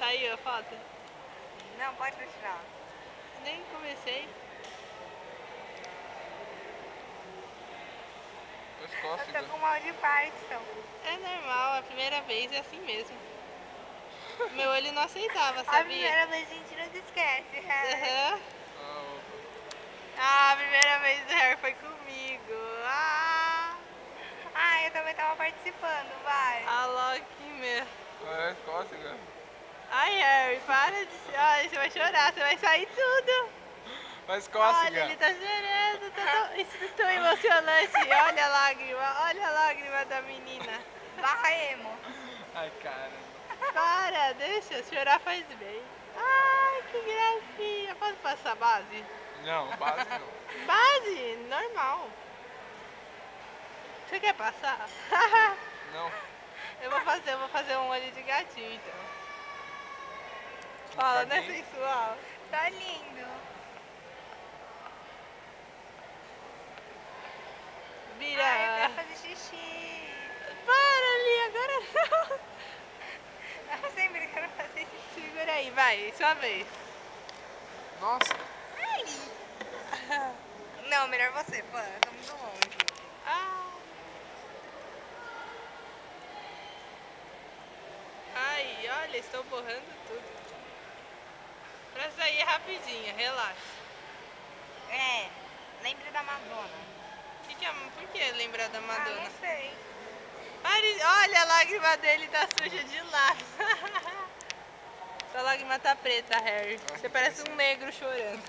Saiu a foto? Não, pode continuar. Nem comecei. Eu tô com mal de Parkinson. É normal, a primeira vez é assim mesmo. Meu olho não aceitava, A sabia? primeira vez a gente nunca esquece. Aham. Ah, a primeira vez do Harry foi comigo. Eu também tava participando, vai. A Loki, meu. É cócega. Ai, Harry, para de ser. Olha, você vai chorar, você vai sair tudo. Mas Olha, cócega. ele tá chorando, isso é tão emocionante. Olha a lágrima da menina. Barra emo. Ai, cara. Para, deixa, chorar faz bem. Ai, que gracinha. Posso passar base? Não, base não. Base, normal. Você quer passar? Não. Eu vou fazer um olho de gatinho, então. Fala, não é sensual? Tá lindo. Vira. Eu quero fazer xixi. Para ali, agora não. Eu sempre quero fazer xixi. Segura aí, vai, sua vez. Nossa. Não, melhor você, pô. Tá muito longe. Ai, olha, estou borrando tudo. Pra sair rapidinho, relaxa. Lembre da Madonna. Por que lembrar da Madonna? Não sei. Olha, a lágrima dele tá suja de lágrima. Sua lágrima tá preta, Harry. Você parece um negro chorando.